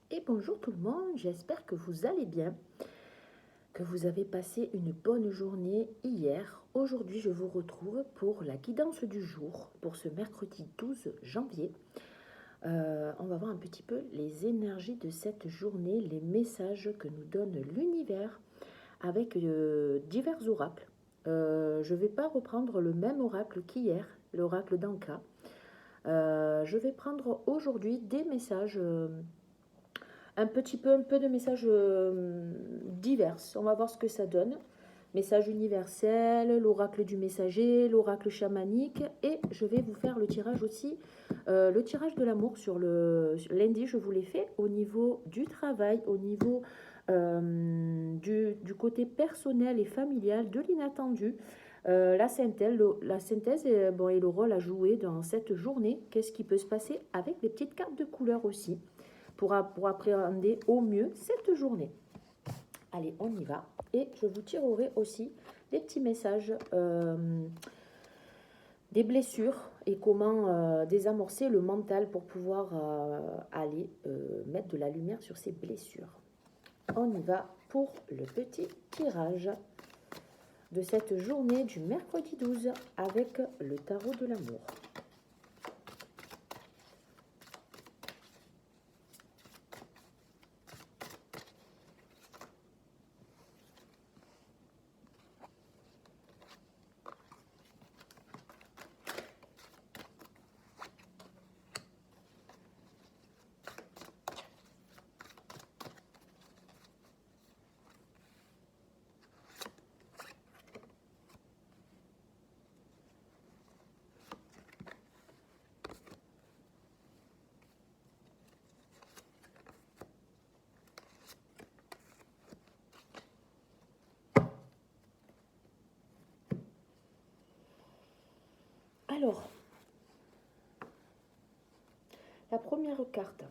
Et bonjour tout le monde, j'espère que vous allez bien, que vous avez passé une bonne journée hier. Aujourd'hui, je vous retrouve pour la guidance du jour, pour ce mercredi 12 janvier. On va voir un petit peu les énergies de cette journée, les messages que nous donne l'univers avec divers oracles. Je ne vais pas reprendre le même oracle qu'hier, l'oracle d'Anka. Je vais prendre aujourd'hui des messages un peu de messages divers. On va voir ce que ça donne. Message universel, l'oracle du messager, l'oracle chamanique. Et je vais vous faire le tirage aussi, le tirage de l'amour sur le lundi. Je vous l'ai fait au niveau du travail, au niveau du côté personnel et familial, de l'inattendu. La synthèse et, bon, et le rôle à jouer dans cette journée. Qu'est-ce qui peut se passer avec les petites cartes de couleur aussi pour appréhender au mieux cette journée. Allez, on y va. Et je vous tirerai aussi des petits messages, des blessures et comment désamorcer le mental pour pouvoir aller mettre de la lumière sur ces blessures. On y va pour le petit tirage de cette journée du mercredi 12 avec le tarot de l'amour. Alors, la première carte,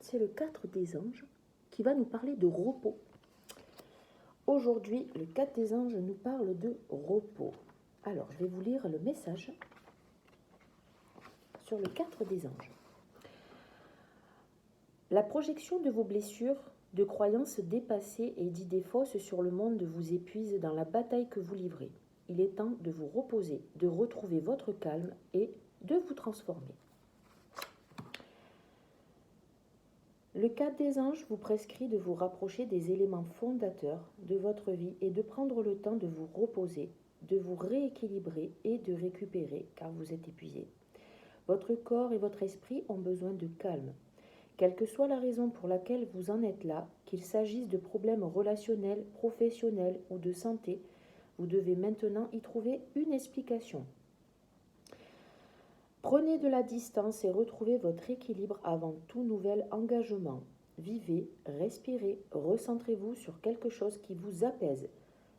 c'est le 4 des anges qui va nous parler de repos. Aujourd'hui, le 4 des anges nous parle de repos. Alors, je vais vous lire le message sur le 4 des anges. La projection de vos blessures, de croyances dépassées et d'idées fausses sur le monde vous épuise dans la bataille que vous livrez. Il est temps de vous reposer, de retrouver votre calme et de vous transformer. Le 4 des anges vous prescrit de vous rapprocher des éléments fondateurs de votre vie et de prendre le temps de vous reposer, de vous rééquilibrer et de récupérer car vous êtes épuisé. Votre corps et votre esprit ont besoin de calme. Quelle que soit la raison pour laquelle vous en êtes là, qu'il s'agisse de problèmes relationnels, professionnels ou de santé, vous devez maintenant y trouver une explication. Prenez de la distance et retrouvez votre équilibre avant tout nouvel engagement. Vivez, respirez, recentrez-vous sur quelque chose qui vous apaise.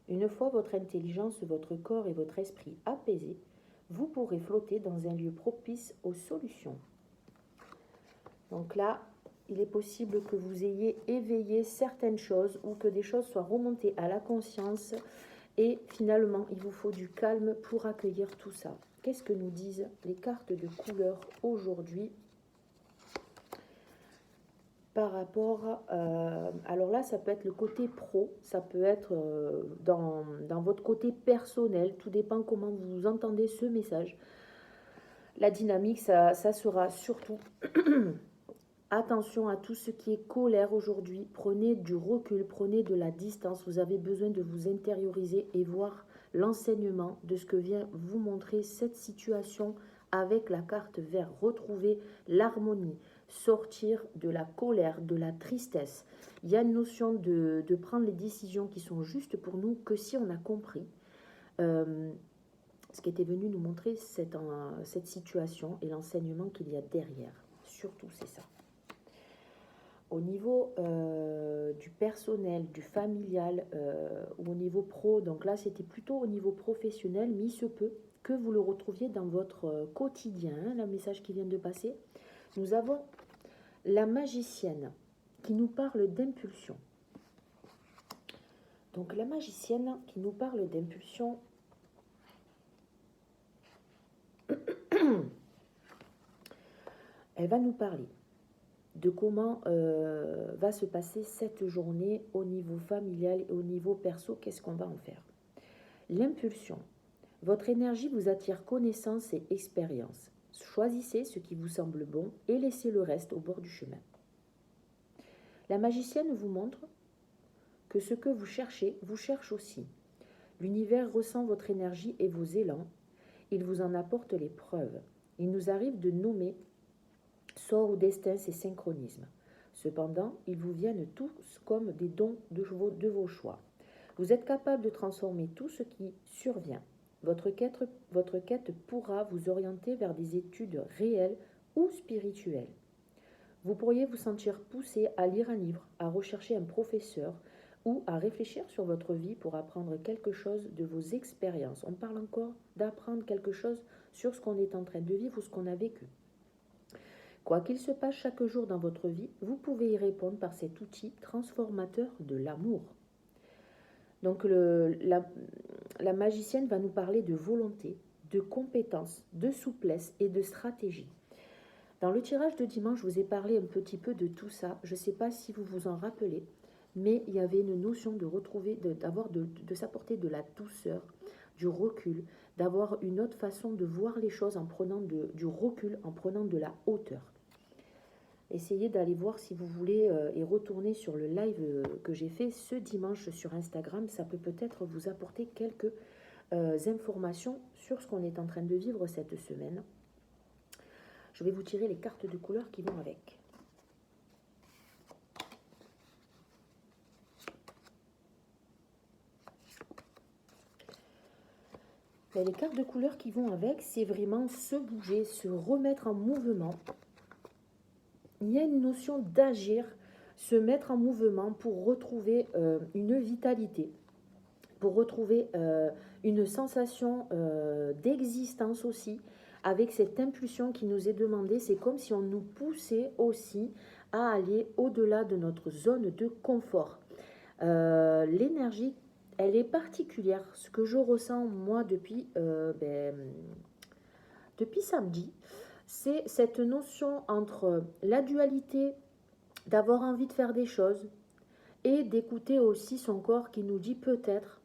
Une fois votre intelligence, votre corps et votre esprit apaisés, vous pourrez flotter dans un lieu propice aux solutions. Donc là, il est possible que vous ayez éveillé certaines choses ou que des choses soient remontées à la conscience et finalement, il vous faut du calme pour accueillir tout ça. Qu'est-ce que nous disent les cartes de couleur aujourd'hui par rapport alors là, ça peut être le côté pro, ça peut être dans votre côté personnel, tout dépend comment vous entendez ce message. La dynamique, ça sera surtout attention à tout ce qui est colère aujourd'hui. Prenez du recul, prenez de la distance. Vous avez besoin de vous intérioriser et voir l'enseignement de ce que vient vous montrer cette situation avec la carte verte. Retrouver l'harmonie, sortir de la colère, de la tristesse. Il y a une notion de prendre les décisions qui sont justes pour nous que si on a compris ce qui était venu nous montrer cette situation et l'enseignement qu'il y a derrière. Surtout, c'est ça. Au niveau du personnel, du familial ou au niveau pro, donc là c'était plutôt au niveau professionnel, mais il se peut que vous le retrouviez dans votre quotidien, hein, le message qui vient de passer. Nous avons la magicienne qui nous parle d'impulsion. Donc la magicienne qui nous parle d'impulsion, elle va nous parler de comment va se passer cette journée au niveau familial et au niveau perso, qu'est-ce qu'on va en faire. L'impulsion. Votre énergie vous attire connaissance et expérience. Choisissez ce qui vous semble bon et laissez le reste au bord du chemin. La magicienne vous montre que ce que vous cherchez vous cherche aussi. L'univers ressent votre énergie et vos élans. Il vous en apporte les preuves. Il nous arrive de nommer sort ou destin ces synchronismes. Cependant, ils vous viennent tous comme des dons de vos choix. Vous êtes capable de transformer tout ce qui survient. Votre quête pourra vous orienter vers des études réelles ou spirituelles. Vous pourriez vous sentir poussé à lire un livre, à rechercher un professeur ou à réfléchir sur votre vie pour apprendre quelque chose de vos expériences. On parle encore d'apprendre quelque chose sur ce qu'on est en train de vivre ou ce qu'on a vécu. Quoi qu'il se passe chaque jour dans votre vie, vous pouvez y répondre par cet outil transformateur de l'amour. Donc la magicienne va nous parler de volonté, de compétence, de souplesse et de stratégie. Dans le tirage de dimanche, je vous ai parlé un petit peu de tout ça. Je ne sais pas si vous vous en rappelez, mais il y avait une notion de retrouver, de s'apporter de la douceur, du recul, d'avoir une autre façon de voir les choses en prenant du recul, en prenant de la hauteur. Essayez d'aller voir si vous voulez et retourner sur le live que j'ai fait ce dimanche sur Instagram. Ça peut peut-être vous apporter quelques informations sur ce qu'on est en train de vivre cette semaine. Je vais vous tirer les cartes de couleur qui vont avec. Ben, les cartes de couleur qui vont avec, c'est vraiment se bouger, se remettre en mouvement. Il y a une notion d'agir, se mettre en mouvement pour retrouver une vitalité, pour retrouver une sensation d'existence aussi, avec cette impulsion qui nous est demandée. C'est comme si on nous poussait aussi à aller au-delà de notre zone de confort. L'énergie, elle est particulière. Ce que je ressens moi depuis samedi, c'est cette notion entre la dualité d'avoir envie de faire des choses et d'écouter aussi son corps qui nous dit peut-être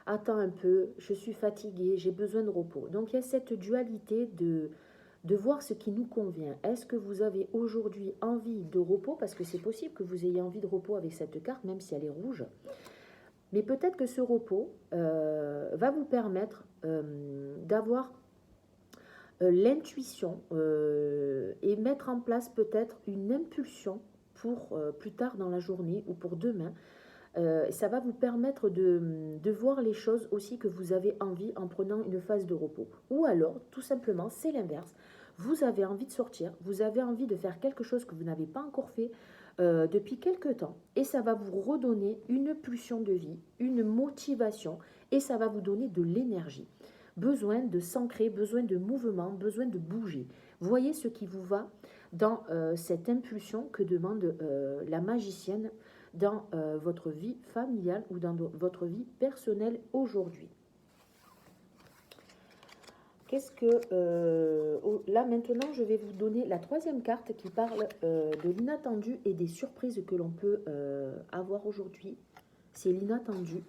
attends un peu, je suis fatiguée, j'ai besoin de repos. Donc il y a cette dualité de voir ce qui nous convient. Est-ce que vous avez aujourd'hui envie de repos? Parce que c'est possible que vous ayez envie de repos avec cette carte, même si elle est rouge. Mais peut-être que ce repos va vous permettre d'avoir l'intuition et mettre en place peut-être une impulsion pour plus tard dans la journée ou pour demain. Ça va vous permettre de voir les choses aussi que vous avez envie en prenant une phase de repos. Ou alors, tout simplement, c'est l'inverse. Vous avez envie de sortir, vous avez envie de faire quelque chose que vous n'avez pas encore fait depuis quelque temps. Et ça va vous redonner une pulsion de vie, une motivation et ça va vous donner de l'énergie. Besoin de s'ancrer, besoin de mouvement, besoin de bouger. Voyez ce qui vous va dans cette impulsion que demande la magicienne dans votre vie familiale ou dans votre vie personnelle aujourd'hui. Qu'est-ce que... là maintenant, je vais vous donner la troisième carte qui parle de l'inattendu et des surprises que l'on peut avoir aujourd'hui. C'est l'inattendu.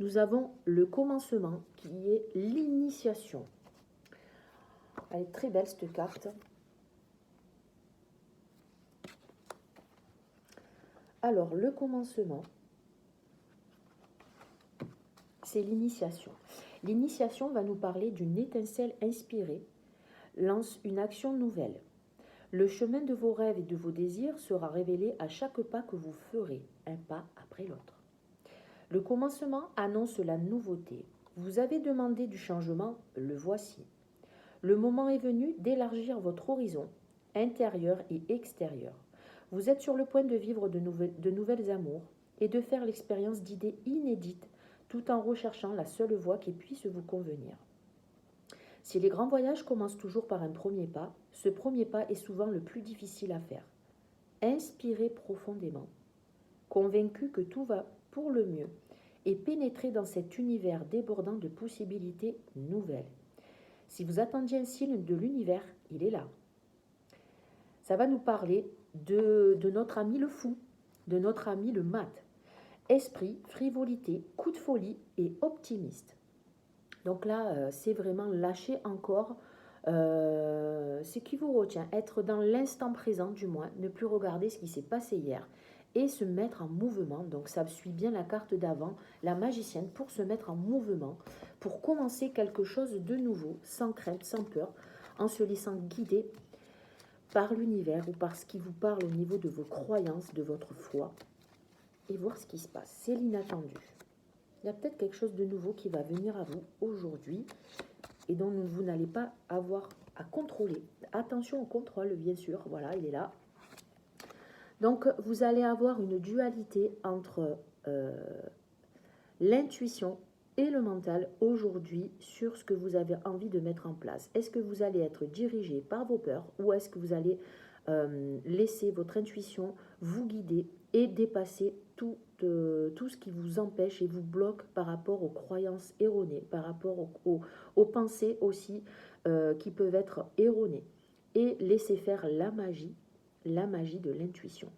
Nous avons le commencement qui est l'initiation. Elle est très belle cette carte. Alors, le commencement, c'est l'initiation. L'initiation va nous parler d'une étincelle inspirée, lance une action nouvelle. Le chemin de vos rêves et de vos désirs sera révélé à chaque pas que vous ferez, un pas après l'autre. Le commencement annonce la nouveauté. Vous avez demandé du changement, le voici. Le moment est venu d'élargir votre horizon, intérieur et extérieur. Vous êtes sur le point de vivre de nouvelles amours et de faire l'expérience d'idées inédites tout en recherchant la seule voie qui puisse vous convenir. Si les grands voyages commencent toujours par un premier pas, ce premier pas est souvent le plus difficile à faire. Inspirez profondément, convaincu que tout va pour le mieux et pénétrez dans cet univers débordant de possibilités nouvelles. Si vous attendiez un signe de l'univers, il est là. Ça va nous parler de notre ami le fou, de notre ami le mat. Esprit, frivolité, coup de folie et optimiste. Donc là, c'est vraiment lâcher encore ce qui vous retient, être dans l'instant présent du moins, ne plus regarder ce qui s'est passé hier et se mettre en mouvement. Donc ça suit bien la carte d'avant, la magicienne, pour se mettre en mouvement, pour commencer quelque chose de nouveau, sans crainte, sans peur, en se laissant guider par l'univers ou par ce qui vous parle au niveau de vos croyances, de votre foi, et voir ce qui se passe. C'est l'inattendu. Il y a peut-être quelque chose de nouveau qui va venir à vous aujourd'hui et dont vous n'allez pas avoir à contrôler. Attention au contrôle, bien sûr. Voilà, il est là. Donc, vous allez avoir une dualité entre l'intuition et le mental aujourd'hui sur ce que vous avez envie de mettre en place. Est-ce que vous allez être dirigé par vos peurs ou est-ce que vous allez laisser votre intuition vous guider et dépasser tout ce qui vous empêche et vous bloque par rapport aux croyances erronées, par rapport aux pensées aussi qui peuvent être erronées. Et laissez faire la magie de l'intuition.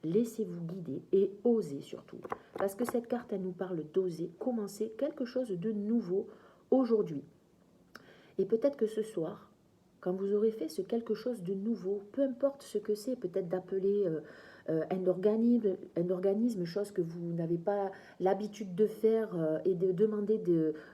Laissez-vous guider et osez surtout. Parce que cette carte, elle nous parle d'oser, commencer quelque chose de nouveau aujourd'hui. Et peut-être que ce soir, quand vous aurez fait ce quelque chose de nouveau, peu importe ce que c'est, peut-être d'appeler un organisme, chose que vous n'avez pas l'habitude de faire et de demander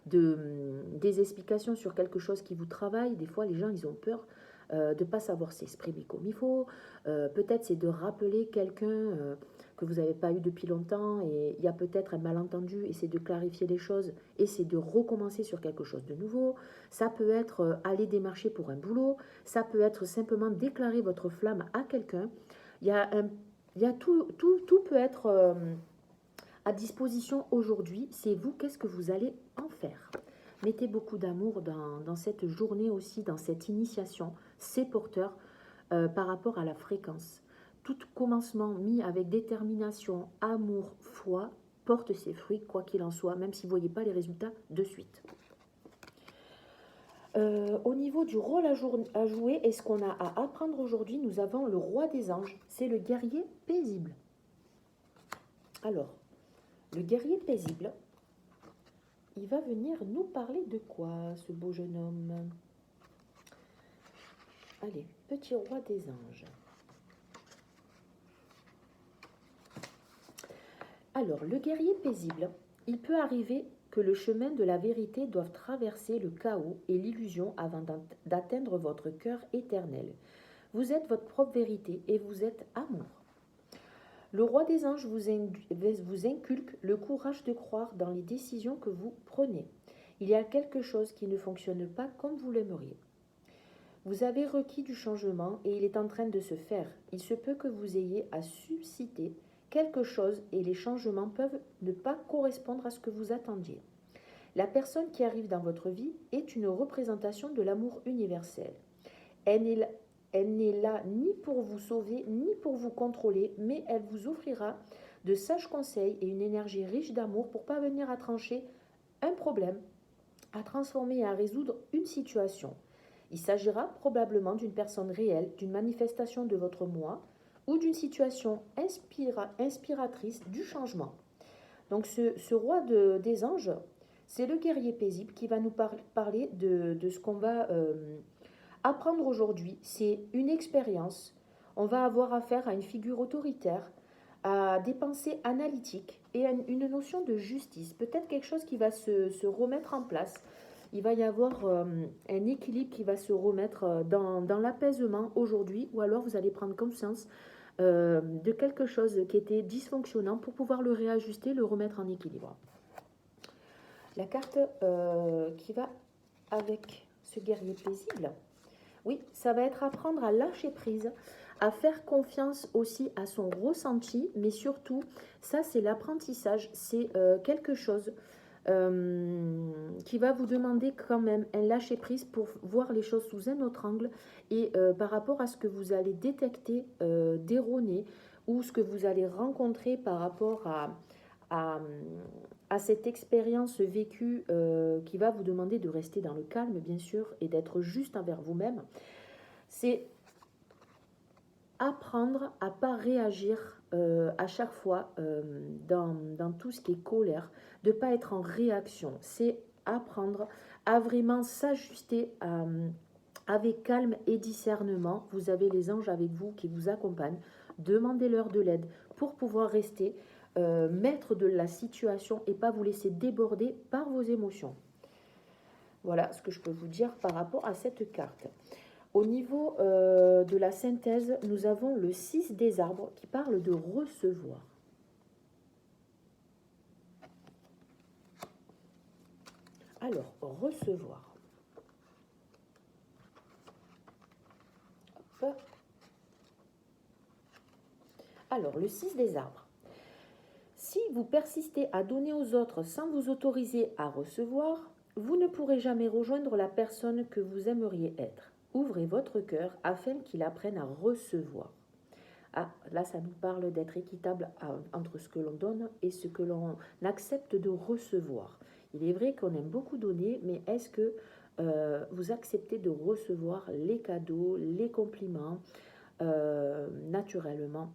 des explications sur quelque chose qui vous travaille. Des fois, les gens, ils ont peur de ne pas savoir s'exprimer comme il faut. Peut-être c'est de rappeler quelqu'un que vous n'avez pas eu depuis longtemps et il y a peut-être un malentendu et c'est de clarifier les choses et c'est de recommencer sur quelque chose de nouveau. Ça peut être aller démarcher pour un boulot, ça peut être simplement déclarer votre flamme à quelqu'un. Il y a tout peut être à disposition aujourd'hui. C'est vous, qu'est-ce que vous allez en faire? Mettez beaucoup d'amour dans cette journée aussi, dans cette initiation. C'est porteur par rapport à la fréquence. Tout commencement mis avec détermination, amour, foi, porte ses fruits, quoi qu'il en soit, même si vous ne voyez pas les résultats de suite. Au niveau du rôle à jouer et ce qu'on a à apprendre aujourd'hui, nous avons le roi des anges. C'est le guerrier paisible. Alors, le guerrier paisible, il va venir nous parler de quoi, ce beau jeune homme? Allez, petit roi des anges. Alors, le guerrier paisible, il peut arriver que le chemin de la vérité doive traverser le chaos et l'illusion avant d'atteindre votre cœur éternel. Vous êtes votre propre vérité et vous êtes amour. Le roi des anges vous inculque le courage de croire dans les décisions que vous prenez. Il y a quelque chose qui ne fonctionne pas comme vous l'aimeriez. Vous avez requis du changement et il est en train de se faire. Il se peut que vous ayez à susciter quelque chose et les changements peuvent ne pas correspondre à ce que vous attendiez. La personne qui arrive dans votre vie est une représentation de l'amour universel. Elle n'est là ni pour vous sauver ni pour vous contrôler, mais elle vous offrira de sages conseils et une énergie riche d'amour pour parvenir à trancher un problème, à transformer et à résoudre une situation. Il s'agira probablement d'une personne réelle, d'une manifestation de votre moi ou d'une situation inspiratrice du changement. Donc ce roi des anges, c'est le guerrier paisible qui va nous parler de ce qu'on va apprendre aujourd'hui. C'est une expérience. On va avoir affaire à une figure autoritaire, à des pensées analytiques et à une notion de justice. Peut-être quelque chose qui va se remettre en place. Il va y avoir un équilibre qui va se remettre dans l'apaisement aujourd'hui, ou alors vous allez prendre conscience de quelque chose qui était dysfonctionnant pour pouvoir le réajuster, le remettre en équilibre. La carte qui va avec ce guerrier paisible, oui, ça va être apprendre à lâcher prise, à faire confiance aussi à son ressenti, mais surtout, ça c'est l'apprentissage, c'est quelque chose qui va vous demander quand même un lâcher prise pour voir les choses sous un autre angle et par rapport à ce que vous allez détecter d'erroné ou ce que vous allez rencontrer par rapport à cette expérience vécue qui va vous demander de rester dans le calme bien sûr et d'être juste envers vous-même. C'est apprendre à ne pas réagir à chaque fois dans tout ce qui est colère, de ne pas être en réaction. C'est apprendre à vraiment s'ajuster avec calme et discernement. Vous avez les anges avec vous qui vous accompagnent. Demandez-leur de l'aide pour pouvoir rester maître de la situation et pas vous laisser déborder par vos émotions. Voilà ce que je peux vous dire par rapport à cette carte. Au niveau de la synthèse, nous avons le 6 des arbres qui parle de recevoir. Alors, recevoir. Hop. Alors, le 6 des arbres. Si vous persistez à donner aux autres sans vous autoriser à recevoir, vous ne pourrez jamais rejoindre la personne que vous aimeriez être. Ouvrez votre cœur afin qu'il apprenne à recevoir. Ah, là, ça nous parle d'être équitable entre ce que l'on donne et ce que l'on accepte de recevoir. Il est vrai qu'on aime beaucoup donner, mais est-ce que vous acceptez de recevoir les cadeaux, les compliments naturellement?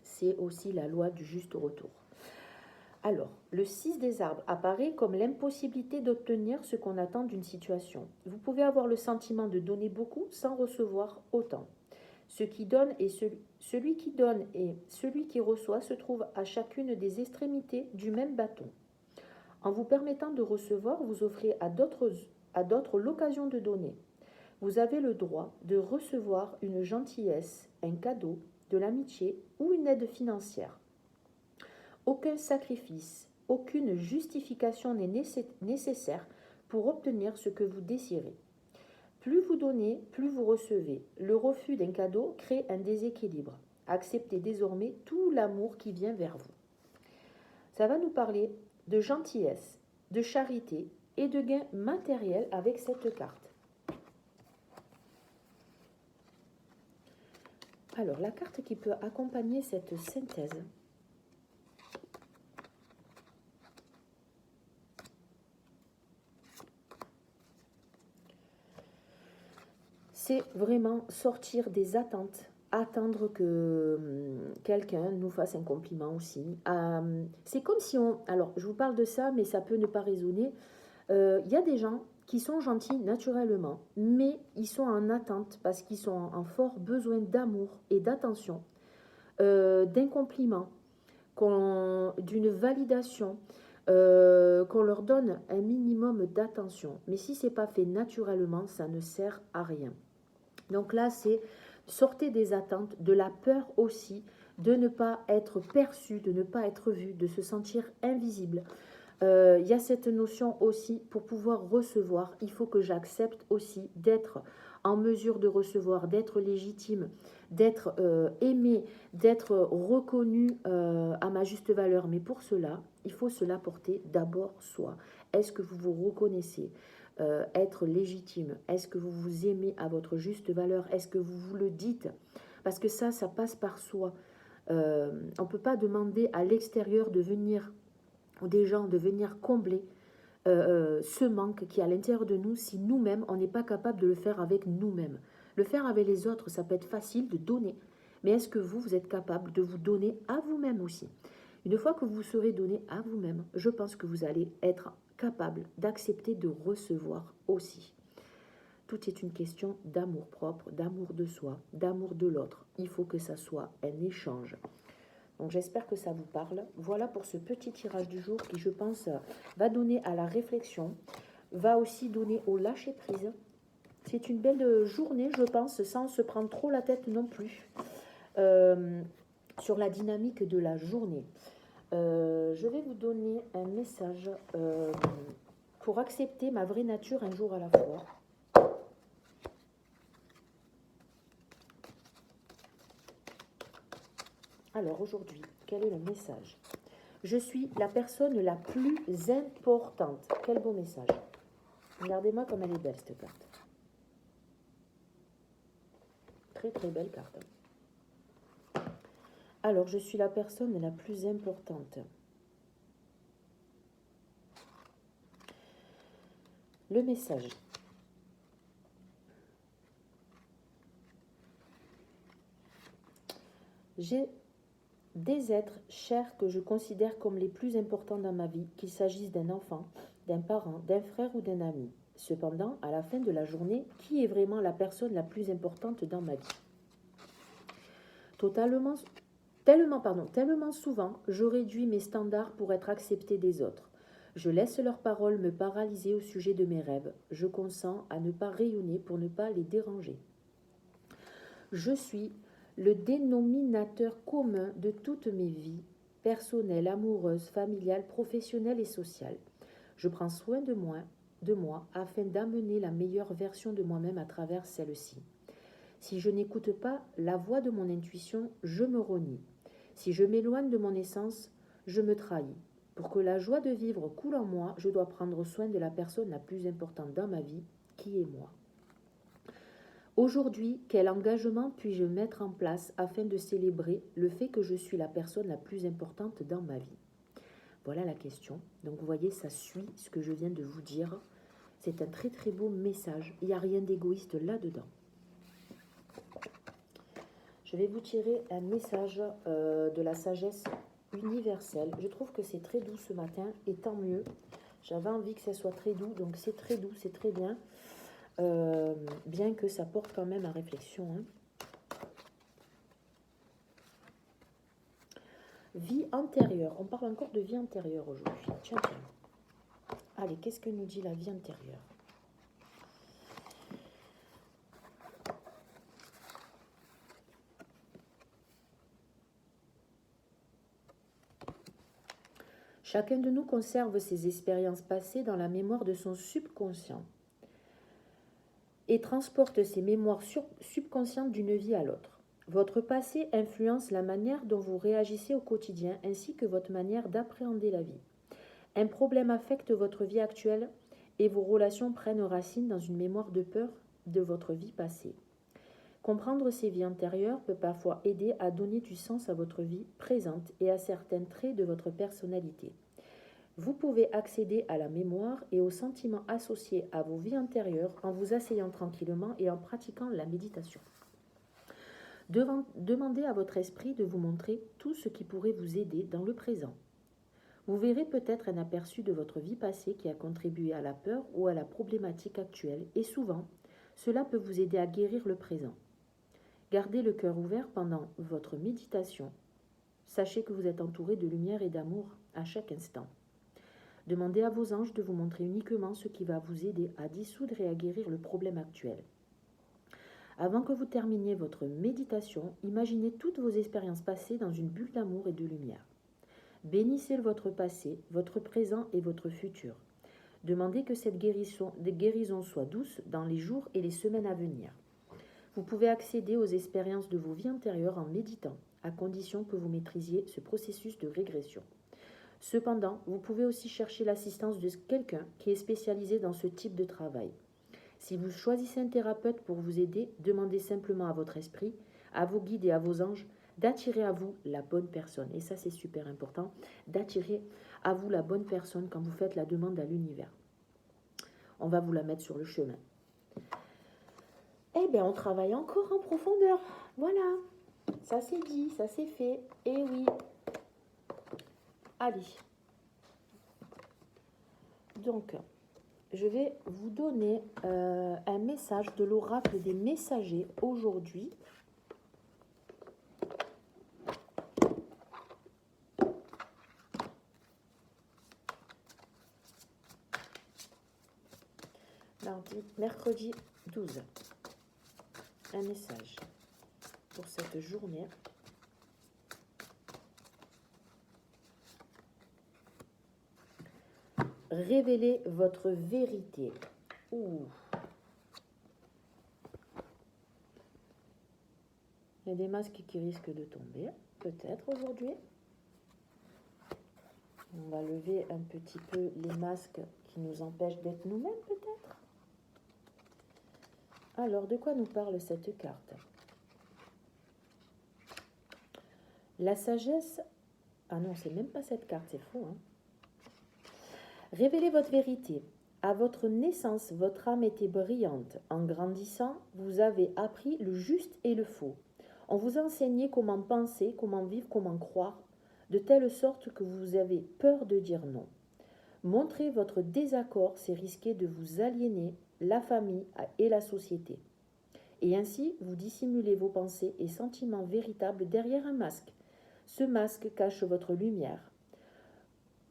C'est aussi la loi du juste retour. Alors, le 6 des arbres apparaît comme l'impossibilité d'obtenir ce qu'on attend d'une situation. Vous pouvez avoir le sentiment de donner beaucoup sans recevoir autant. Celui qui donne et celui qui reçoit se trouvent à chacune des extrémités du même bâton. En vous permettant de recevoir, vous offrez à d'autres l'occasion de donner. Vous avez le droit de recevoir une gentillesse, un cadeau, de l'amitié ou une aide financière. Aucun sacrifice, aucune justification n'est nécessaire pour obtenir ce que vous désirez. Plus vous donnez, plus vous recevez. Le refus d'un cadeau crée un déséquilibre. Acceptez désormais tout l'amour qui vient vers vous. Ça va nous parler de gentillesse, de charité et de gain matériel avec cette carte. Alors, la carte qui peut accompagner cette synthèse, c'est vraiment sortir des attentes, attendre que quelqu'un nous fasse un compliment aussi. C'est comme si on... Alors, je vous parle de ça, mais ça peut ne pas résonner. Y a des gens qui sont gentils naturellement, mais ils sont en attente parce qu'ils sont en fort besoin d'amour et d'attention, d'un compliment, d'une validation, qu'on leur donne un minimum d'attention. Mais si ce n'est pas fait naturellement, ça ne sert à rien. Donc là, c'est sortez des attentes, de la peur aussi, de ne pas être perçu, de ne pas être vu, de se sentir invisible. Il y a cette notion aussi, pour pouvoir recevoir, il faut que j'accepte aussi d'être en mesure de recevoir, d'être légitime, d'être aimé, d'être reconnu à ma juste valeur. Mais pour cela, il faut se l'apporter d'abord soi. Est-ce que vous vous reconnaissez être légitime? Est-ce que vous vous aimez à votre juste valeur? Est-ce que vous vous le dites? Parce que ça passe par soi. On ne peut pas demander à l'extérieur de venir, ou des gens de venir combler ce manque qui est à l'intérieur de nous si nous-mêmes, on n'est pas capable de le faire avec nous-mêmes. Le faire avec les autres, ça peut être facile de donner. Mais est-ce que vous êtes capable de vous donner à vous-même aussi? Une fois que vous serez donné à vous-même, je pense que vous allez être capable d'accepter de recevoir aussi. Tout est une question d'amour propre, d'amour de soi, d'amour de l'autre. Il faut que ça soit un échange. Donc j'espère que ça vous parle. Voilà pour ce petit tirage du jour qui, je pense, va donner à la réflexion, va aussi donner au lâcher-prise. C'est une belle journée, je pense, sans se prendre trop la tête non plus sur la dynamique de la journée. Je vais vous donner un message pour accepter ma vraie nature un jour à la fois. Alors aujourd'hui, quel est le message? Je suis la personne la plus importante. Quel beau message. Regardez-moi comme elle est belle cette carte. Très très belle carte. Alors, je suis la personne la plus importante. Le message. J'ai des êtres chers que je considère comme les plus importants dans ma vie, qu'il s'agisse d'un enfant, d'un parent, d'un frère ou d'un ami. Cependant, à la fin de la journée, qui est vraiment la personne la plus importante dans ma vie? Tellement souvent, je réduis mes standards pour être accepté des autres. Je laisse leurs paroles me paralyser au sujet de mes rêves. Je consens à ne pas rayonner pour ne pas les déranger. Je suis le dénominateur commun de toutes mes vies, personnelles, amoureuses, familiales, professionnelles et sociales. Je prends soin de moi afin d'amener la meilleure version de moi-même à travers celle-ci. Si je n'écoute pas la voix de mon intuition, je me renie. Si je m'éloigne de mon essence, je me trahis. Pour que la joie de vivre coule en moi, je dois prendre soin de la personne la plus importante dans ma vie, qui est moi. Aujourd'hui, quel engagement puis-je mettre en place afin de célébrer le fait que je suis la personne la plus importante dans ma vie? Voilà la question. Donc vous voyez, ça suit ce que je viens de vous dire. C'est un très très beau message. Il n'y a rien d'égoïste là-dedans. Je vais vous tirer un message de la sagesse universelle. Je trouve que c'est très doux ce matin, et tant mieux. J'avais envie que ça soit très doux, donc c'est très doux, c'est très bien. Bien que ça porte quand même à réflexion. Hein. Vie antérieure. On parle encore de vie antérieure aujourd'hui. Tiens, tiens. Allez, qu'est-ce que nous dit la vie antérieure? Chacun de nous conserve ses expériences passées dans la mémoire de son subconscient et transporte ces mémoires subconscientes d'une vie à l'autre. Votre passé influence la manière dont vous réagissez au quotidien ainsi que votre manière d'appréhender la vie. Un problème affecte votre vie actuelle et vos relations prennent racine dans une mémoire de peur de votre vie passée. Comprendre ces vies antérieures peut parfois aider à donner du sens à votre vie présente et à certains traits de votre personnalité. Vous pouvez accéder à la mémoire et aux sentiments associés à vos vies antérieures en vous asseyant tranquillement et en pratiquant la méditation. Demandez à votre esprit de vous montrer tout ce qui pourrait vous aider dans le présent. Vous verrez peut-être un aperçu de votre vie passée qui a contribué à la peur ou à la problématique actuelle et souvent, cela peut vous aider à guérir le présent. Gardez le cœur ouvert pendant votre méditation. Sachez que vous êtes entouré de lumière et d'amour à chaque instant. Demandez à vos anges de vous montrer uniquement ce qui va vous aider à dissoudre et à guérir le problème actuel. Avant que vous terminiez votre méditation, imaginez toutes vos expériences passées dans une bulle d'amour et de lumière. Bénissez votre passé, votre présent et votre futur. Demandez que cette guérison soit douce dans les jours et les semaines à venir. Vous pouvez accéder aux expériences de vos vies antérieures en méditant, à condition que vous maîtrisiez ce processus de régression. Cependant, vous pouvez aussi chercher l'assistance de quelqu'un qui est spécialisé dans ce type de travail. Si vous choisissez un thérapeute pour vous aider, demandez simplement à votre esprit, à vos guides et à vos anges d'attirer à vous la bonne personne. Et ça, c'est super important, d'attirer à vous la bonne personne quand vous faites la demande à l'univers. On va vous la mettre sur le chemin. Eh bien, on travaille encore en profondeur. Voilà, ça c'est dit, ça c'est fait. Eh oui. Allez. Donc, je vais vous donner un message de l'oracle des messagers aujourd'hui. Mercredi 12. Un message pour cette journée. Révélez votre vérité. Ouh. Il y a des masques qui risquent de tomber, peut-être aujourd'hui. On va lever un petit peu les masques qui nous empêchent d'être nous-mêmes, peut-être. Alors, de quoi nous parle cette carte? La sagesse... Ah non, c'est même pas cette carte, c'est faux, hein. Révélez votre vérité. À votre naissance, votre âme était brillante. En grandissant, vous avez appris le juste et le faux. On vous a enseigné comment penser, comment vivre, comment croire, de telle sorte que vous avez peur de dire non. Montrer votre désaccord, c'est risquer de vous aliéner la famille et la société. Et ainsi, vous dissimulez vos pensées et sentiments véritables derrière un masque. Ce masque cache votre lumière.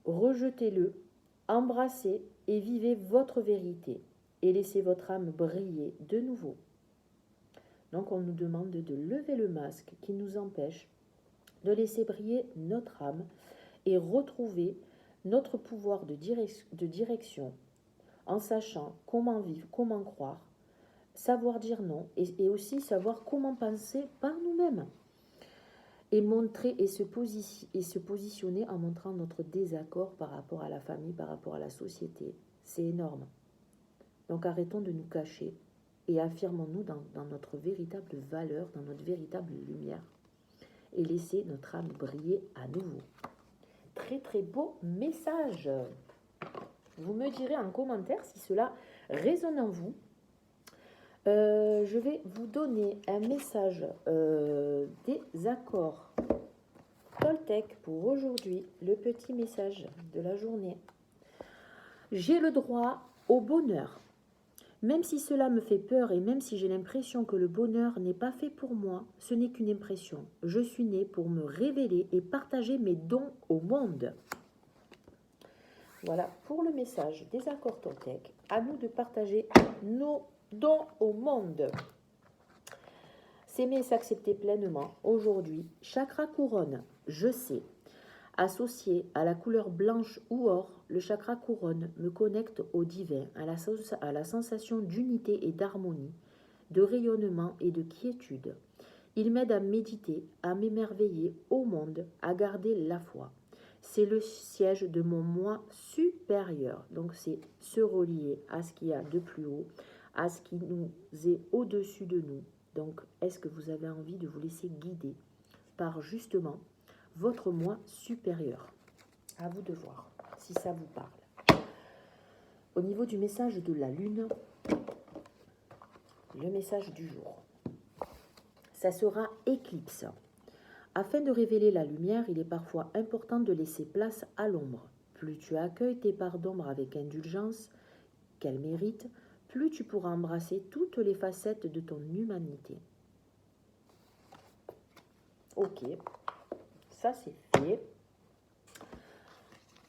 Rejetez-le, embrassez et vivez votre vérité et laissez votre âme briller de nouveau. Donc on nous demande de lever le masque qui nous empêche de laisser briller notre âme et retrouver notre pouvoir de direction en sachant comment vivre, comment croire, savoir dire non et aussi savoir comment penser par nous-mêmes et montrer et se positionner en montrant notre désaccord par rapport à la famille, par rapport à la société. C'est énorme. Donc arrêtons de nous cacher et affirmons-nous dans notre véritable valeur, dans notre véritable lumière et laissez notre âme briller à nouveau. Très très beau message. Vous me direz en commentaire si cela résonne en vous. Je vais vous donner un message des accords Toltec pour aujourd'hui, le petit message de la journée. J'ai le droit au bonheur. Même si cela me fait peur et même si j'ai l'impression que le bonheur n'est pas fait pour moi, ce n'est qu'une impression. Je suis né pour me révéler et partager mes dons au monde. Voilà pour le message des accords Toltec. À nous de partager nos dons au monde. S'aimer et s'accepter pleinement. Aujourd'hui, chakra couronne, je sais. Associé à la couleur blanche ou or, le chakra couronne me connecte au divin, à la sensation d'unité et d'harmonie, de rayonnement et de quiétude. Il m'aide à méditer, à m'émerveiller au monde, à garder la foi. C'est le siège de mon moi supérieur. Donc c'est se relier à ce qu'il y a de plus haut, à ce qui nous est au-dessus de nous. Donc est-ce que vous avez envie de vous laisser guider par justement votre moi supérieur? À vous de voir si ça vous parle. Au niveau du message de la lune, le message du jour, ça sera éclipse. Afin de révéler la lumière, il est parfois important de laisser place à l'ombre. Plus tu accueilles tes parts d'ombre avec indulgence qu'elles méritent, plus tu pourras embrasser toutes les facettes de ton humanité. Ok, ça c'est fait.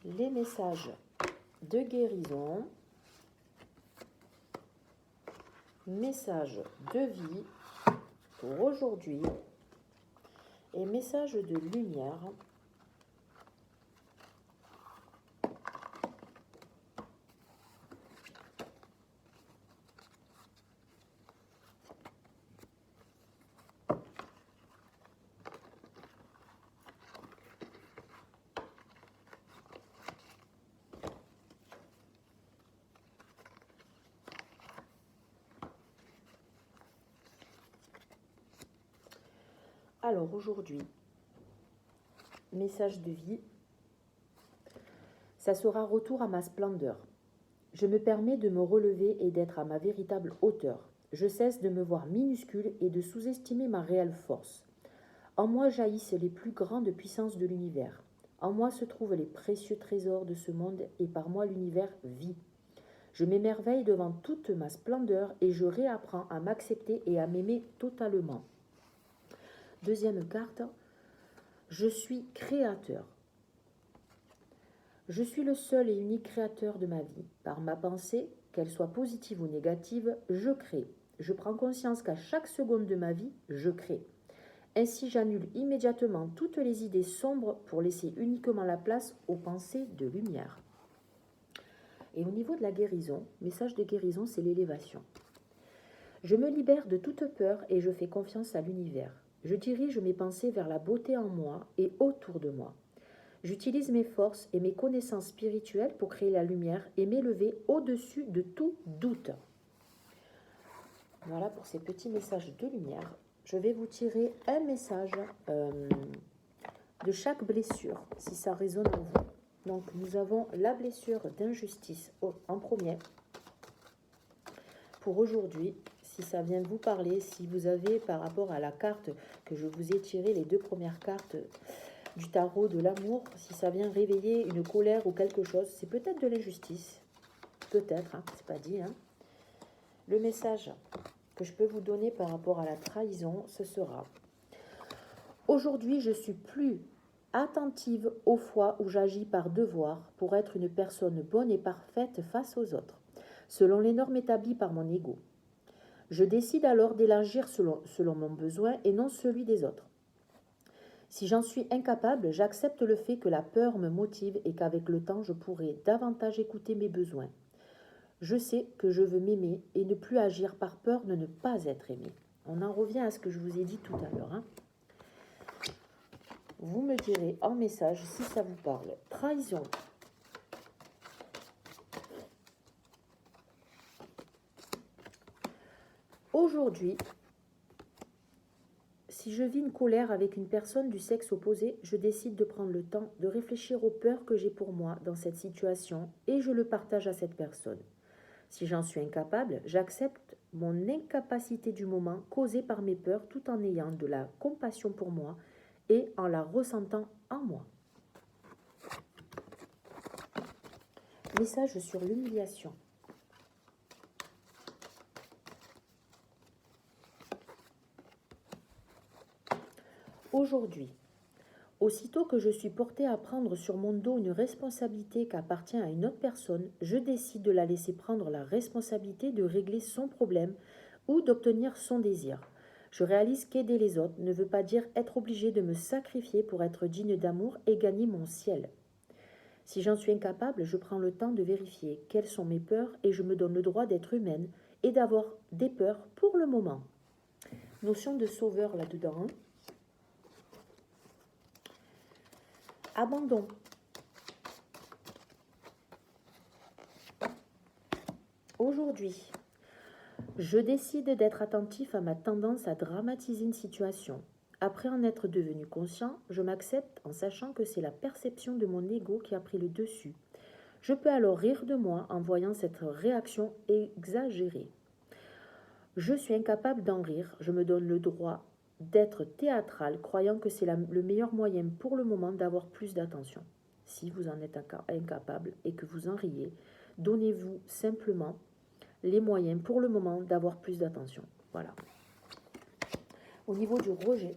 Les messages de guérison, messages de vie pour aujourd'hui et messages de lumière Alors aujourd'hui, message de vie, ça sera retour à ma splendeur. Je me permets de me relever et d'être à ma véritable hauteur. Je cesse de me voir minuscule et de sous-estimer ma réelle force. En moi jaillissent les plus grandes puissances de l'univers. En moi se trouvent les précieux trésors de ce monde et par moi l'univers vit. Je m'émerveille devant toute ma splendeur et je réapprends à m'accepter et à m'aimer totalement. Deuxième carte, je suis créateur. Je suis le seul et unique créateur de ma vie. Par ma pensée, qu'elle soit positive ou négative, je crée. Je prends conscience qu'à chaque seconde de ma vie, je crée. Ainsi, j'annule immédiatement toutes les idées sombres pour laisser uniquement la place aux pensées de lumière. Et au niveau de la guérison, message de guérison, c'est l'élévation. Je me libère de toute peur et je fais confiance à l'univers. Je dirige mes pensées vers la beauté en moi et autour de moi. J'utilise mes forces et mes connaissances spirituelles pour créer la lumière et m'élever au-dessus de tout doute. Voilà pour ces petits messages de lumière. Je vais vous tirer un message de chaque blessure, si ça résonne en vous. Donc, nous avons la blessure d'injustice en premier. Pour aujourd'hui, si ça vient vous parler, si vous avez par rapport à la carte que je vous ai tirée, les 2 premières cartes du tarot de l'amour, si ça vient réveiller une colère ou quelque chose, c'est peut-être de l'injustice, peut-être, hein, c'est pas dit. Hein. Le message que je peux vous donner par rapport à la trahison, ce sera: aujourd'hui, je suis plus attentive aux fois où j'agis par devoir pour être une personne bonne et parfaite face aux autres, selon les normes établies par mon ego. Je décide alors d'élargir selon mon besoin et non celui des autres. Si j'en suis incapable, j'accepte le fait que la peur me motive et qu'avec le temps, je pourrai davantage écouter mes besoins. Je sais que je veux m'aimer et ne plus agir par peur de ne pas être aimé. On en revient à ce que je vous ai dit tout à l'heure. Hein. Vous me direz en message si ça vous parle. Trahison. Aujourd'hui, si je vis une colère avec une personne du sexe opposé, je décide de prendre le temps de réfléchir aux peurs que j'ai pour moi dans cette situation et je le partage à cette personne. Si j'en suis incapable, j'accepte mon incapacité du moment causée par mes peurs tout en ayant de la compassion pour moi et en la ressentant en moi. Message sur l'humiliation. Aujourd'hui, aussitôt que je suis portée à prendre sur mon dos une responsabilité qui appartient à une autre personne, je décide de la laisser prendre la responsabilité de régler son problème ou d'obtenir son désir. Je réalise qu'aider les autres ne veut pas dire être obligé de me sacrifier pour être digne d'amour et gagner mon ciel. Si j'en suis incapable, je prends le temps de vérifier quelles sont mes peurs et je me donne le droit d'être humaine et d'avoir des peurs pour le moment. Notion de sauveur là-dedans. Hein. Abandon. Aujourd'hui, je décide d'être attentif à ma tendance à dramatiser une situation. Après en être devenu conscient, je m'accepte en sachant que c'est la perception de mon ego qui a pris le dessus. Je peux alors rire de moi en voyant cette réaction exagérée. Je suis incapable d'en rire, je me donne le droit d'être théâtrale, croyant que c'est le meilleur moyen pour le moment d'avoir plus d'attention. Si vous en êtes incapable et que vous en riez, donnez-vous simplement les moyens pour le moment d'avoir plus d'attention. Voilà. Au niveau du rejet,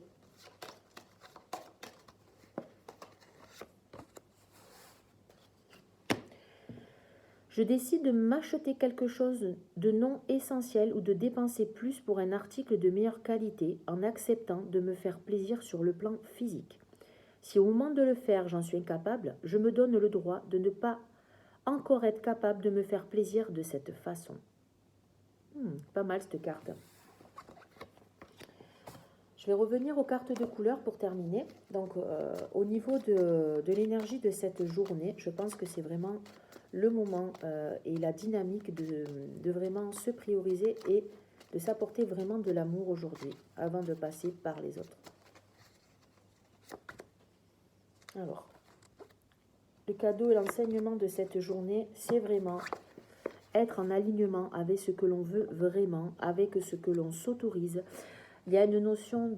je décide de m'acheter quelque chose de non essentiel ou de dépenser plus pour un article de meilleure qualité en acceptant de me faire plaisir sur le plan physique. Si au moment de le faire, j'en suis incapable, je me donne le droit de ne pas encore être capable de me faire plaisir de cette façon. Pas mal cette carte. Je vais revenir aux cartes de couleur pour terminer. Donc, au niveau de l'énergie de cette journée, je pense que c'est vraiment le moment et la dynamique de vraiment se prioriser et de s'apporter vraiment de l'amour aujourd'hui, avant de passer par les autres. Alors, le cadeau et l'enseignement de cette journée, c'est vraiment être en alignement avec ce que l'on veut vraiment, avec ce que l'on s'autorise. Il y a une notion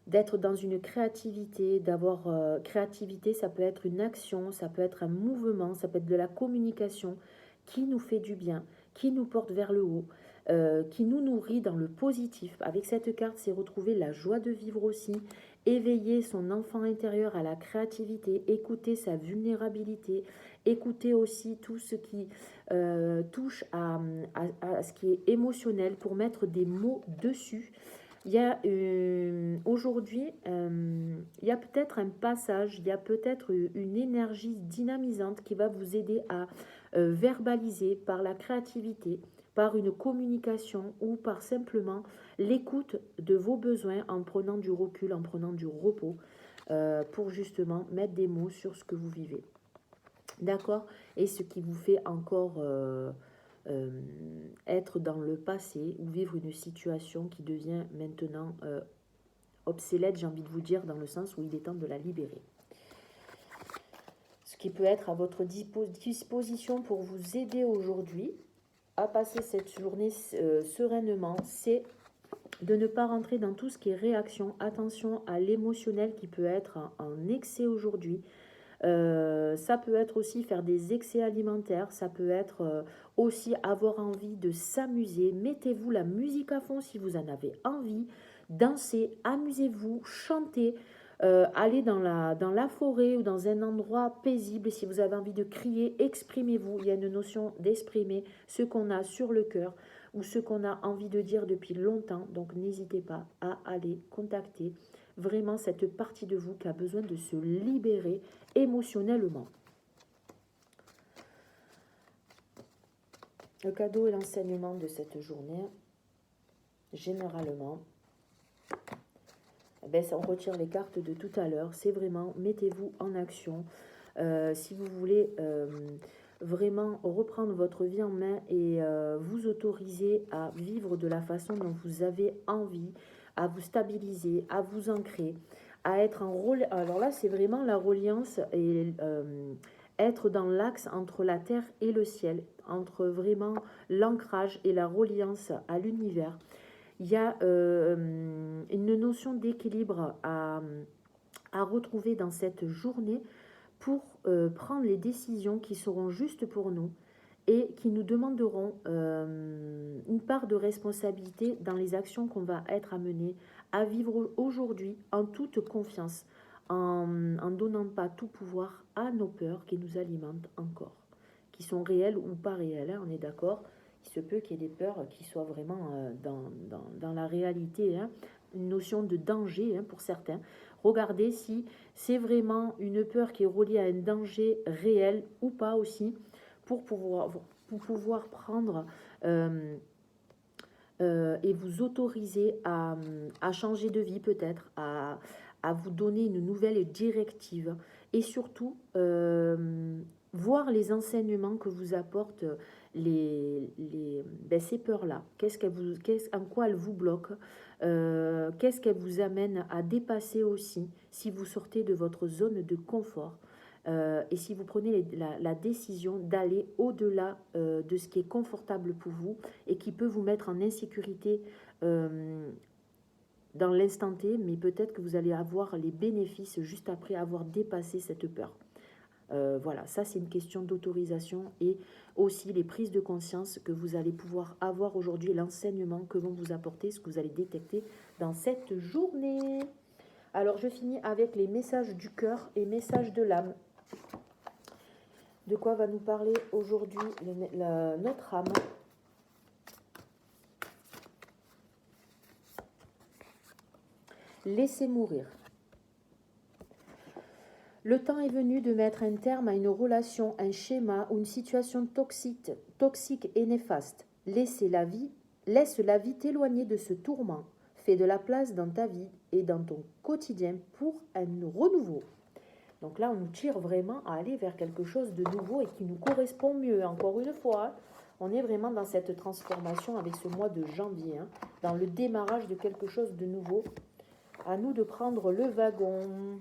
d'être dans une créativité, d'avoir créativité, ça peut être une action, ça peut être un mouvement, ça peut être de la communication qui nous fait du bien, qui nous porte vers le haut, qui nous nourrit dans le positif. Avec cette carte, c'est retrouver la joie de vivre aussi, éveiller son enfant intérieur à la créativité, écouter sa vulnérabilité, écouter aussi tout ce qui touche à ce qui est émotionnel pour mettre des mots dessus. Il y a aujourd'hui, il y a peut-être un passage, il y a peut-être une énergie dynamisante qui va vous aider à verbaliser par la créativité, par une communication ou par simplement l'écoute de vos besoins en prenant du recul, en prenant du repos pour justement mettre des mots sur ce que vous vivez. D'accord? Et ce qui vous fait encore être dans le passé ou vivre une situation qui devient maintenant obsolète, j'ai envie de vous dire, dans le sens où il est temps de la libérer. Ce qui peut être à votre disposition pour vous aider aujourd'hui à passer cette journée sereinement, c'est de ne pas rentrer dans tout ce qui est réaction. Attention à l'émotionnel qui peut être en excès aujourd'hui. Ça peut être aussi faire des excès alimentaires, ça peut être aussi avoir envie de s'amuser. Mettez-vous la musique à fond si vous en avez envie. Dansez, amusez-vous, chantez. Allez dans la forêt ou dans un endroit paisible. Si vous avez envie de crier, exprimez-vous. Il y a une notion d'exprimer ce qu'on a sur le cœur ou ce qu'on a envie de dire depuis longtemps. Donc n'hésitez pas à aller contacter vraiment cette partie de vous qui a besoin de se libérer émotionnellement. Le cadeau et l'enseignement de cette journée, généralement, on retire les cartes de tout à l'heure. C'est vraiment, mettez-vous en action. Si vous voulez vraiment reprendre votre vie en main et vous autoriser à vivre de la façon dont vous avez envie, à vous stabiliser, à vous ancrer, à être en rôle. Alors là, c'est vraiment la reliance et être dans l'axe entre la terre et le ciel, entre vraiment l'ancrage et la reliance à l'univers. Il y a une notion d'équilibre à retrouver dans cette journée pour prendre les décisions qui seront justes pour nous et qui nous demanderont une part de responsabilité dans les actions qu'on va être amenés à vivre aujourd'hui en toute confiance, en ne donnant pas tout pouvoir à nos peurs qui nous alimentent encore, qui sont réelles ou pas réelles, hein, on est d'accord. Il se peut qu'il y ait des peurs qui soient vraiment dans la réalité, hein, une notion de danger hein, pour certains. Regardez si c'est vraiment une peur qui est reliée à un danger réel ou pas aussi, pour pouvoir prendre et vous autoriser à changer de vie peut-être, à vous donner une nouvelle directive et surtout voir les enseignements que vous apportent ces peurs-là. En quoi elles vous bloquent, qu'est-ce qu'elles vous amènent à dépasser aussi si vous sortez de votre zone de confort. Et si vous prenez la décision d'aller au-delà de ce qui est confortable pour vous et qui peut vous mettre en insécurité dans l'instant T, mais peut-être que vous allez avoir les bénéfices juste après avoir dépassé cette peur. Voilà, ça c'est une question d'autorisation et aussi les prises de conscience que vous allez pouvoir avoir aujourd'hui, l'enseignement que vont vous apporter, ce que vous allez détecter dans cette journée. Alors je finis avec les messages du cœur et messages de l'âme. De quoi va nous parler aujourd'hui notre âme? Laissez mourir. Le temps est venu de mettre un terme à une relation, un schéma ou une situation toxique et néfaste. Laisse la vie t'éloigner de ce tourment. Fais de la place dans ta vie et dans ton quotidien pour un renouveau. Donc là, on nous tire vraiment à aller vers quelque chose de nouveau et qui nous correspond mieux. Encore une fois, on est vraiment dans cette transformation avec ce mois de janvier, hein, dans le démarrage de quelque chose de nouveau. À nous de prendre le wagon.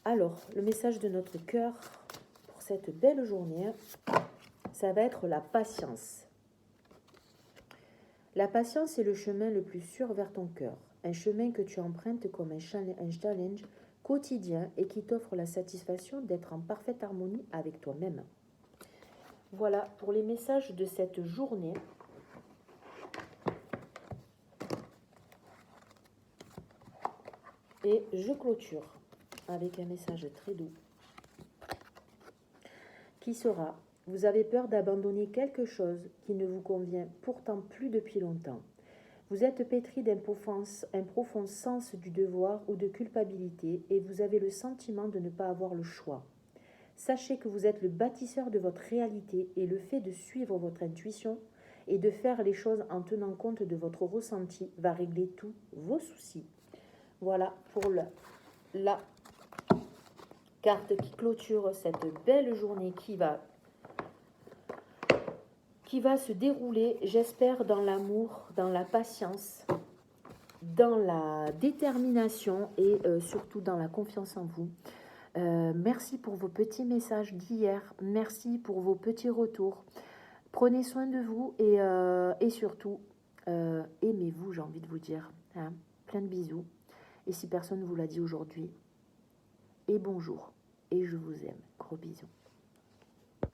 Alors, le message de notre cœur pour cette belle journée, ça va être la patience. La patience est le chemin le plus sûr vers ton cœur. Un chemin que tu empruntes comme un challenge quotidien et qui t'offre la satisfaction d'être en parfaite harmonie avec toi-même. Voilà pour les messages de cette journée. Et je clôture avec un message très doux qui sera: vous avez peur d'abandonner quelque chose qui ne vous convient pourtant plus depuis longtemps. Vous êtes pétri un profond sens du devoir ou de culpabilité et vous avez le sentiment de ne pas avoir le choix. Sachez que vous êtes le bâtisseur de votre réalité et le fait de suivre votre intuition et de faire les choses en tenant compte de votre ressenti va régler tous vos soucis. Voilà pour la carte qui clôture cette belle journée qui va se dérouler, j'espère, dans l'amour, dans la patience, dans la détermination et surtout dans la confiance en vous. Merci pour vos petits messages d'hier. Merci pour vos petits retours. Prenez soin de vous et surtout, aimez-vous, j'ai envie de vous dire. Hein. Plein de bisous. Et si personne ne vous l'a dit aujourd'hui, et bonjour. Et je vous aime. Gros bisous.